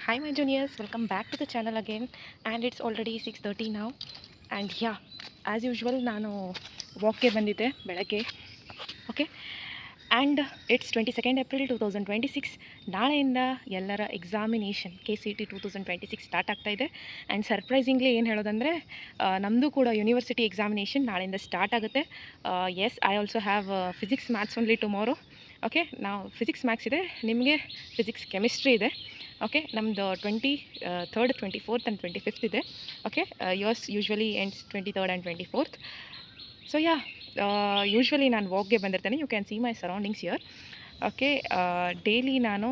Hi my juniors, welcome back to the channel again, and it's already 6:30 now. And yeah, as usual ನಾನು ವಾಕ್ಗೆ ಬಂದಿದ್ದೆ ಬೆಳಗ್ಗೆ. Okay, and it's 22nd April 2026. ನಾಳೆಯಿಂದ ಎಲ್ಲರ examination KCET 2026 start ಆಗ್ತಾ ಇದೆ. And surprisingly ಏನು ಹೇಳೋದಂದರೆ ನಮ್ಮದು ಕೂಡ ಯೂನಿವರ್ಸಿಟಿ ಎಕ್ಸಾಮಿನೇಷನ್ ನಾಳೆಯಿಂದ ಸ್ಟಾರ್ಟ್ ಆಗುತ್ತೆ. Yes, I also have physics maths only tomorrow. Okay, ನಾವು ಫಿಸಿಕ್ಸ್ ಮ್ಯಾಥ್ಸ್ ಇದೆ, ನಿಮಗೆ ಫಿಸಿಕ್ಸ್ ಕೆಮಿಸ್ಟ್ರಿ ಇದೆ. ಓಕೆ, ನಮ್ಮದು 23rd 24th ಆ್ಯಂಡ್ 25th ಇದೆ. Okay, yours usually ends 23rd and 24th. So yeah, usually ನಾನು ವಾಕ್ಗೆ ಬಂದಿರ್ತೇನೆ. You can see my surroundings here. Okay, daily ನಾನು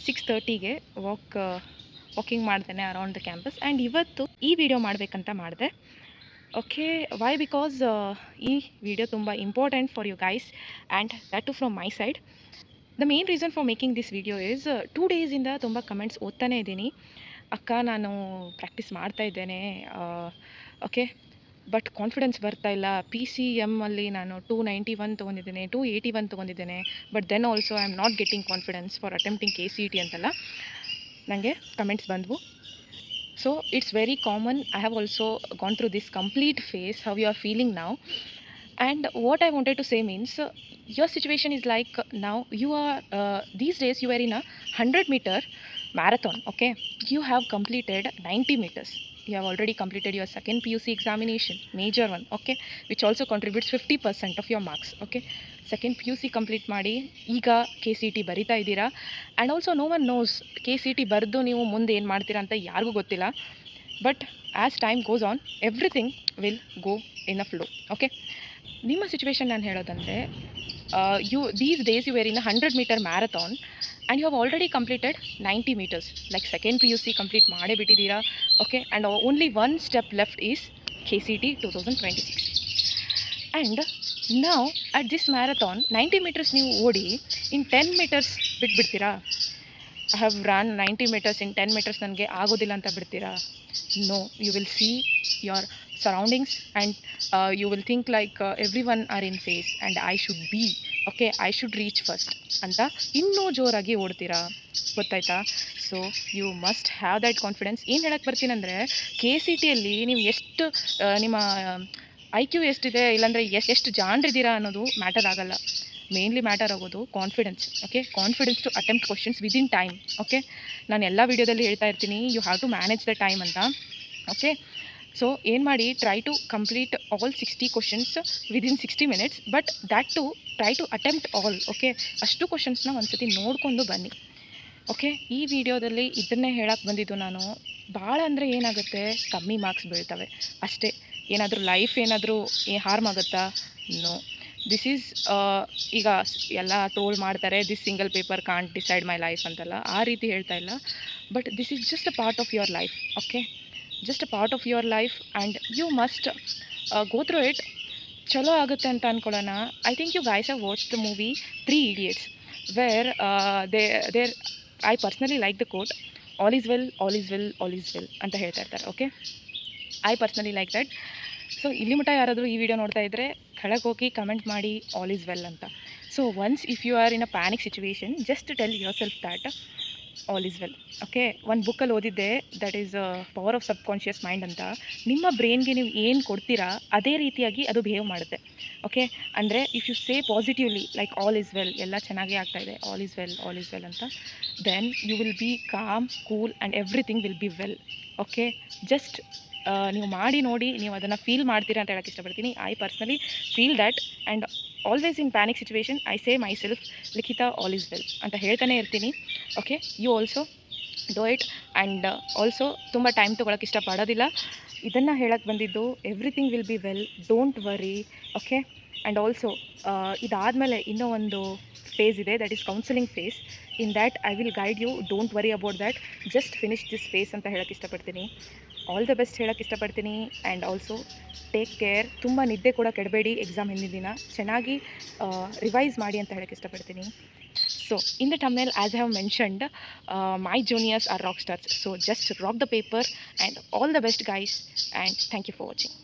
6:30ಗೆ ವಾಕಿಂಗ್ ಮಾಡ್ತೇನೆ ಅರೌಂಡ್ ದ ಕ್ಯಾಂಪಸ್. ಆ್ಯಂಡ್ ಇವತ್ತು ಈ ವಿಡಿಯೋ ಮಾಡಬೇಕಂತ ಮಾಡಿದೆ. ಓಕೆ, ವೈ ಬಿಕಾಸ್ ಈ ವಿಡಿಯೋ ತುಂಬ important for you guys and that too from my side. The main reason for making this video is 2 ಡೇಸಿಂದ ತುಂಬ ಕಮೆಂಟ್ಸ್ ಓದ್ತಾನೇ ಇದ್ದೀನಿ. ಅಕ್ಕ, ನಾನು ಪ್ರಾಕ್ಟೀಸ್ ಮಾಡ್ತಾ ಇದ್ದೇನೆ, ಓಕೆ, ಬಟ್ ಕಾನ್ಫಿಡೆನ್ಸ್ ಬರ್ತಾ ಇಲ್ಲ. PCM ಅಲ್ಲಿ ನಾನು 291 ತೊಗೊಂಡಿದ್ದೇನೆ, 281 ತೊಗೊಂಡಿದ್ದೇನೆ, but then also I am not getting confidence for attempting KCET ಅಂತೆಲ್ಲ ನನಗೆ ಕಮೆಂಟ್ಸ್ ಬಂದವು. So it's very common. I have also gone through this complete phase, how you are feeling now. And what I wanted to say means, your situation is like now you are these days you are in a 100-meter marathon. Okay, you have completed 90 meters. You have already completed your second PUC examination, major one. Okay, which also contributes 50% of your marks. Okay, second PUC complete ಮಾಡಿ ಈಗ KCET ಬರಿತಾ ಇದ್ದೀರಾ. And also no one knows KCET ಬರೆದು ನೀವು ಮುಂದೆ ಏನು ಮಾಡ್ತೀರಾ ಅಂತ ಯಾರಿಗೂ ಗೊತ್ತಿಲ್ಲ. But as time goes on, everything will go in a flow. Okay, ನಿಮ್ಮ ಸಿಚುವೇಶನ್ ನಾನು ಹೇಳೋದಂದರೆ, these days you were in 100-meter marathon and you have already completed 90 meters. Like second PUC complete ಮಾಡೇ ಬಿಟ್ಟಿದ್ದೀರಾ. Okay, and only one step left is KCET 2026. And ನಾವು at this marathon 90 meters ನೀವು ಓಡಿ in 10 meters ಬಿಟ್ಬಿಡ್ತೀರಾ? I have run 90 meters in 10 meters, ನನಗೆ ಆಗೋದಿಲ್ಲ ಅಂತ ಬಿಡ್ತೀರಾ? No, you will see your surroundings and you will think like everyone are in phase and I should be, okay, I should reach first ಅಂತ ಇನ್ನೂ ಜೋರಾಗಿ ಓಡ್ತೀರಾ, ಗೊತ್ತಾಯ್ತಾ? So you must have that confidence. ಏನು ಹೇಳಕ್ಕೆ ಬರ್ತೀನಂದರೆ, KCETಯಲ್ಲಿ ನೀವು ಎಷ್ಟು ನಿಮ್ಮ IQ ಎಷ್ಟಿದೆ, ಇಲ್ಲಾಂದರೆ ಎಷ್ಟು ಜಾಣ್ರಿದ್ದೀರಾ ಅನ್ನೋದು ಮ್ಯಾಟರ್ ಆಗಲ್ಲ. ಮೇನ್ಲಿ ಮ್ಯಾಟರ್ ಆಗೋದು confidence. Okay, confidence to attempt questions within time. Okay, ನಾನು ಎಲ್ಲ ವೀಡಿಯೋದಲ್ಲಿ ಹೇಳ್ತಾ ಇರ್ತೀನಿ, you have to manage the time ಅಂತ. ಓಕೆ, ಸೊ ಏನು ಮಾಡಿ, try to complete all 60 questions within 60 minutes, but that to try to attempt all. Okay, ಅಷ್ಟು ಕ್ವಶನ್ಸ್ನ ಒಂದ್ಸತಿ ನೋಡಿಕೊಂಡು ಬನ್ನಿ. ಓಕೆ, ಈ ವಿಡಿಯೋದಲ್ಲಿ ಇದನ್ನೇ ಹೇಳಕ್ಕೆ ಬಂದಿದ್ದು ನಾನು. ಭಾಳ ಅಂದರೆ ಏನಾಗುತ್ತೆ, ಕಮ್ಮಿ ಮಾರ್ಕ್ಸ್ ಬೀಳ್ತವೆ ಅಷ್ಟೇ. ಏನಾದರೂ ಲೈಫ್ ಏನಾದರೂ ಹಾರ್ಮ್ ಆಗುತ್ತಾ? ನೋ. ದಿಸ್ ಈಸ್ ಈಗ ಎಲ್ಲ ಟ್ರೋಲ್ ಮಾಡ್ತಾರೆ, this single paper can't decide my life ಅಂತೆಲ್ಲ. ಆ ರೀತಿ ಹೇಳ್ತಾ ಇಲ್ಲ, but this is just a part of your life. Okay, just a part of your life and you must go through it. ಚಲೋ ಆಗುತ್ತೆ ಅಂತ ಅಂದ್ಕೊಳ್ಳೋಣ. I think you guys have watch the movie 3 Idiots, where there I personally like the quote, all is well, all is well, all is well ಅಂತ ಹೇಳ್ತಾ ಇರ್ತಾರೆ. Okay, I personally like that. So ಇಲ್ಲಿ ಮಟ್ಟ ಯಾರಾದರೂ ಈ video ನೋಡ್ತಾ ಇದ್ದರೆ ಕೆಳಗೆ ಹೋಗಿ ಕಮೆಂಟ್ ಮಾಡಿ ಆಲ್ ಈಸ್ ವೆಲ್ ಅಂತ. So once if you are in a panic situation, just tell yourself that all is well. Okay, ಒಂದು ಬುಕ್ಕಲ್ಲಿ ಓದಿದ್ದೆ, that is power of subconscious mind ಅಂತ. ನಿಮ್ಮ ಬ್ರೈನ್ಗೆ ನೀವು ಏನು ಕೊಡ್ತೀರಾ ಅದೇ ರೀತಿಯಾಗಿ ಅದು ಬಿಹೇವ್ ಮಾಡುತ್ತೆ. ಓಕೆ, ಅಂದರೆ if you say positively like all is well, ಎಲ್ಲ ಚೆನ್ನಾಗೇ ಆಗ್ತಾಯಿದೆ, all is well, all is well ಅಂತ, then you will be calm, cool and everything will be well. Okay, just ನೀವು ಮಾಡಿ ನೋಡಿ, ನೀವು ಅದನ್ನು ಫೀಲ್ ಮಾಡ್ತೀರಾ ಅಂತ ಹೇಳಕ್ಕೆ ಇಷ್ಟಪಡ್ತೀನಿ. I personally feel that, and always in panic situation I say myself, Likhita all is well ಅಂತ ಹೇಳ್ತಾನೆ ಇರ್ತೀನಿ. Okay, you also do it. And also ತುಂಬ ಟೈಮ್ ತೊಗೊಳಕ್ಕೆ ಇಷ್ಟಪಡೋದಿಲ್ಲ. ಇದನ್ನು ಹೇಳಕ್ಕೆ ಬಂದಿದ್ದು, everything will be well, don't worry. Okay, and also ಇದಾದಮೇಲೆ ಇನ್ನೂ ಒಂದು ಫೇಸ್ ಇದೆ, that is counselling phase. In that I will guide you, don't worry about that, just finish this face ಅಂತ ಹೇಳಕ್ಕೆ ಇಷ್ಟಪಡ್ತೀನಿ. ಆಲ್ ದ ಬೆಸ್ಟ್ ಹೇಳಕ್ಕೆ ಇಷ್ಟಪಡ್ತೀನಿ. And also take care. ತುಂಬ ನಿದ್ದೆ ಕೂಡ ಕೆಡಬೇಡಿ. ಎಕ್ಸಾಮ್ ಹಿಂದಿನ ದಿನ ಚೆನ್ನಾಗಿ ರಿವೈಸ್ ಮಾಡಿ ಅಂತ ಹೇಳಕ್ಕೆ ಇಷ್ಟಪಡ್ತೀನಿ. So in the thumbnail, as I have mentioned, my juniors are rock stars. So just rock the paper and all the best guys, and thank you for watching.